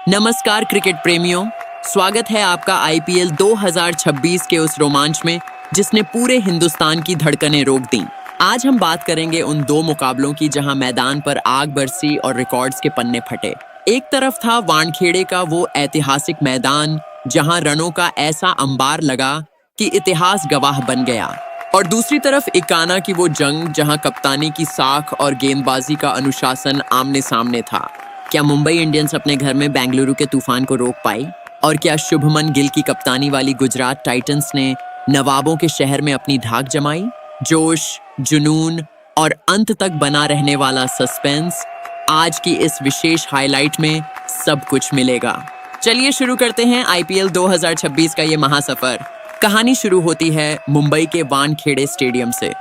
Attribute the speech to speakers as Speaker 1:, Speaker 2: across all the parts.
Speaker 1: नमस्कार क्रिकेट प्रेमियों, स्वागत है आपका आईपीएल 2026 के उस रोमांच में जिसने पूरे हिंदुस्तान की धड़कनें रोक दी। आज हम बात करेंगे उन दो मुकाबलों की जहां मैदान पर आग बरसी और रिकॉर्ड्स के पन्ने फटे। एक तरफ था वानखेड़े का वो ऐतिहासिक मैदान जहां रनों का ऐसा अंबार लगा कि इतिहास गवाह बन गया, और दूसरी तरफ इकाना की वो जंग जहां कप्तानी की साख और गेंदबाजी का अनुशासन आमने सामने था। क्या मुंबई इंडियंस अपने घर में बेंगलुरु के तूफान को रोक पाई? और क्या शुभमन गिल की कप्तानी वाली गुजरात टाइटंस ने नवाबों के शहर में अपनी धाक जमाई? जोश, जुनून और अंत तक बना रहने वाला सस्पेंस, आज की इस विशेष हाईलाइट में सब कुछ मिलेगा। चलिए शुरू करते हैं आईपीएल 2026 का ये महासफर। कहानी शुरू होती है मुंबई के वानखेड़े स्टेडियम से।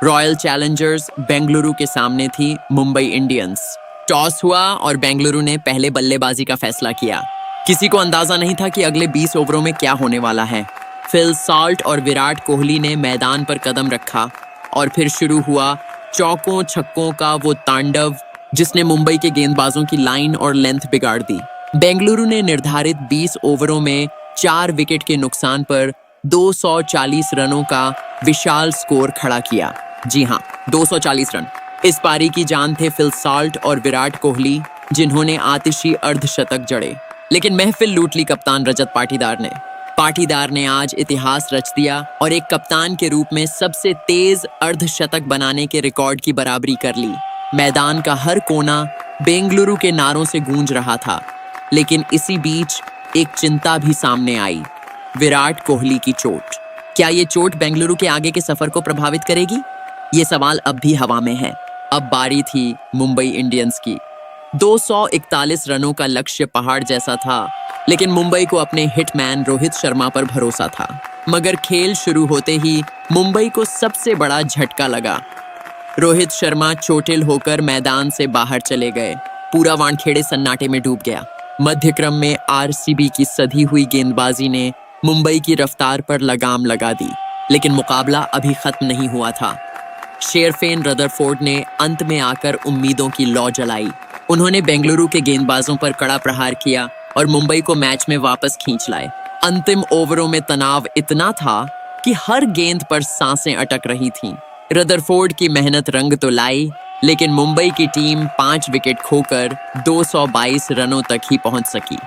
Speaker 1: रॉयल चैलेंजर्स बेंगलुरु के सामने थी मुंबई इंडियंस। टॉस हुआ और बेंगलुरु ने पहले बल्लेबाजी का फैसला किया। किसी को अंदाजा नहीं था कि अगले 20 ओवरों में क्या होने वाला है। फिल सॉल्ट और विराट कोहली ने मैदान पर कदम रखा और फिर शुरू हुआ चौकों छक्कों का वो तांडव जिसने मुंबई के गेंदबाजों की लाइन और लेंथ बिगाड़ दी। बेंगलुरु ने निर्धारित 20 ओवरों में 4 विकेट के नुकसान पर 240 रनों का विशाल स्कोर खड़ा किया। जी हाँ, 240 रन। इस पारी की जान थे फिल सॉल्ट और विराट कोहली, जिन्होंने आतिशी अर्धशतक जड़े। लेकिन महफिल लूट ली कप्तान रजत पाटीदार ने आज इतिहास रच दिया और एक कप्तान के रूप में सबसे तेज अर्धशतक बनाने के रिकॉर्ड की बराबरी कर ली। मैदान का हर कोना बेंगलुरु के नारों से गूंज रहा था, लेकिन इसी बीच एक चिंता भी सामने आई। विराट कोहली की चोट। क्या ये चोट बेंगलुरु के आगे के सफर को प्रभावित करेगी? ये सवाल अब भी हवा में है। अब बारी थी मुंबई इंडियंस की। 241 रनों का लक्ष्य पहाड़ जैसा था, लेकिन मुंबई को अपने हिटमैन रोहित शर्मा पर भरोसा था। मगर खेल शुरू होते ही मुंबई को सबसे बड़ा झटका लगा। रोहित शर्मा चोटिल होकर मैदान से बाहर चले गए। पूरा वानखेड़े सन्नाटे में डूब गया। मध्यक्रम में आरसीबी की सधी हुई गेंदबाजी ने मुंबई की रफ्तार पर लगाम लगा दी, लेकिन मुकाबला अभी खत्म नहीं हुआ था। शेरफेन रदरफोर्ड ने अंत में आकर उम्मीदों की लौ जलाई। उन्होंने बेंगलुरु के गेंदबाजों पर कड़ा प्रहार किया और मुंबई को मैच में वापस खींच लाए। अंतिम ओवरों में तनाव इतना था कि हर गेंद पर सांसें अटक रही थीं। रदरफोर्ड की मेहनत रंग तो लाई, लेकिन मुंबई की टीम 5 विकेट खोकर 222 रनों तक ही पहुंच सकी।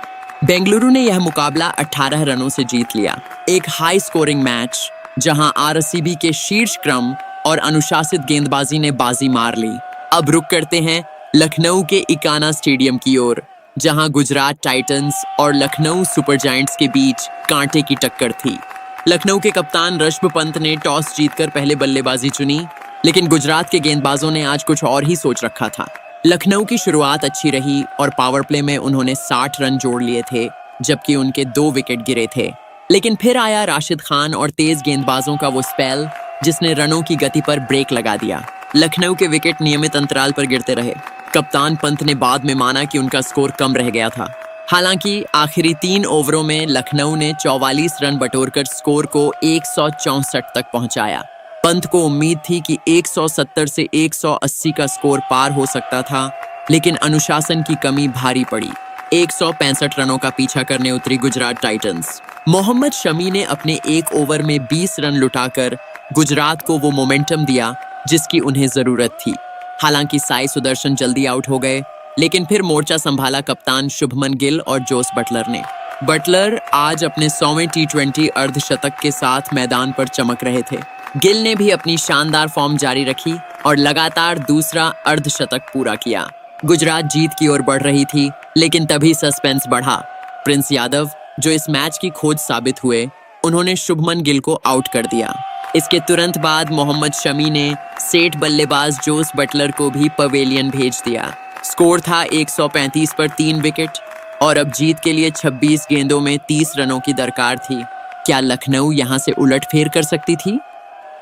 Speaker 1: बेंगलुरु ने यह मुकाबला 18 रनों से जीत लिया। एक हाई स्कोरिंग मैच जहां आरसीबी के शीर्ष क्रम और अनुशासित गेंदबाजी ने बाजी मार ली। अब रुक करते हैं लखनऊ के इकाना स्टेडियम की ओर, जहां गुजरात टाइटंस और लखनऊ सुपर जायंट्स के बीच कांटे की टक्कर थी। लखनऊ के कप्तान ऋषभ पंत ने टॉस जीतकर पहले बल्लेबाजी चुनी, लेकिन गुजरात के गेंदबाजों ने आज कुछ और ही सोच रखा था। लखनऊ की शुरुआत अच्छी रही और पावर प्ले में उन्होंने 60 रन जोड़ लिए थे, जबकि उनके 2 विकेट गिरे थे। लेकिन फिर आया राशिद खान और तेज गेंदबाजों का वो स्पेल जिसने रनों की गति पर ब्रेक लगा दिया। लखनऊ के विकेट नियमित अंतराल पर गिरते रहे। कप्तान पंत ने बाद में माना कि उनका स्कोर कम रह गया था। हालांकि आखिरी 3 ओवरों में लखनऊ ने 44 रन बटोरकर स्कोर को 164 तक पहुंचाया। पंत को उम्मीद थी कि 170 से 180 का स्कोर पार हो सकता था, लेकिन अनुशासन की कमी भारी पड़ी। 165 रनों का पीछा करने उतरी गुजरात टाइटंस। मोहम्मद शमी ने अपने 1 ओवर में 20 रन लुटाकर गुजरात को वो मोमेंटम दिया जिसकी उन्हें जरूरत थी। हालांकि साई सुदर्शन जल्दी आउट हो गए, लेकिन फिर मोर्चा संभाला कप्तान शुभमन गिल और जोस बटलर ने। बटलर आज अपने 100वें टी20 अर्धशतक के साथ मैदान पर चमक रहे थे। गिल ने भी अपनी शानदार फॉर्म जारी रखी और लगातार दूसरा अर्धशतक पूरा किया। गुजरात जीत की ओर बढ़ रही थी, लेकिन तभी सस्पेंस बढ़ा। प्रिंस यादव, जो इस मैच की खोज साबित हुए, उन्होंने शुभमन गिल को आउट कर दिया। इसके तुरंत बाद मोहम्मद शमी ने सेठ बल्लेबाज जोस बटलर को भी पवेलियन भेज दिया। स्कोर था 135 पर 3 विकेट और अब जीत के लिए 26 गेंदों में 30 रनों की दरकार थी। क्या लखनऊ यहां से उलटफेर कर सकती थी?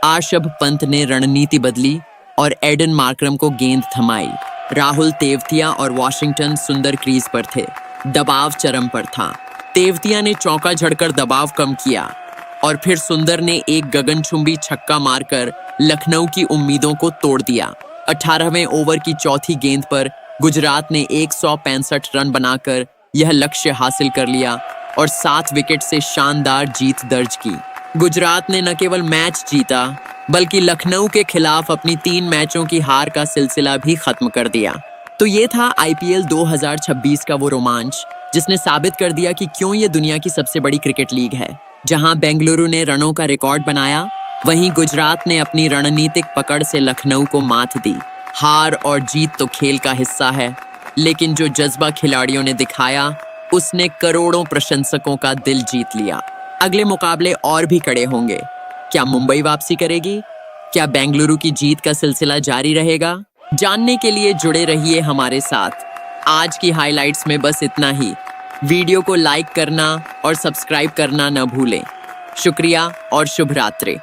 Speaker 1: आशभ पंत ने रणनीति बदली और एडन मार्करम को गेंद थमाई। राहुल तेवतिया और वॉशिंगटन सुंदर क्रीज पर थे। दबाव चरम पर था। तेवतिया ने चौका झड़कर दबाव कम किया और फिर सुंदर ने एक गगनचुंबी छक्का मारकर लखनऊ की उम्मीदों को तोड़ दिया। 18वें ओवर की चौथी गेंद पर गुजरात ने 165 रन बनाकर यह लक्ष्य हासिल कर लिया और 7 विकेट से शानदार जीत दर्ज की। गुजरात ने न केवल मैच जीता बल्कि लखनऊ के खिलाफ अपनी 3 मैचों की हार का सिलसिला भी खत्म कर दिया। तो ये था आईपीएल 2026 का वो रोमांच जिसने साबित कर दिया कि क्यों ये दुनिया की सबसे बड़ी क्रिकेट लीग है। जहां बेंगलुरु ने रनों का रिकॉर्ड बनाया, वहीं गुजरात ने अपनी रणनीतिक पकड़ से लखनऊ को मात दी। हार और जीत तो खेल का हिस्सा है, लेकिन जो जज्बा खिलाड़ियों ने दिखाया उसने करोड़ों प्रशंसकों का दिल जीत लिया। अगले मुकाबले और भी कड़े होंगे। क्या मुंबई वापसी करेगी? क्या बेंगलुरु की जीत का सिलसिला जारी रहेगा? जानने के लिए जुड़े रहिए हमारे साथ। आज की हाइलाइट्स में बस इतना ही। वीडियो को लाइक करना और सब्सक्राइब करना न भूलें। शुक्रिया और शुभ रात्रि।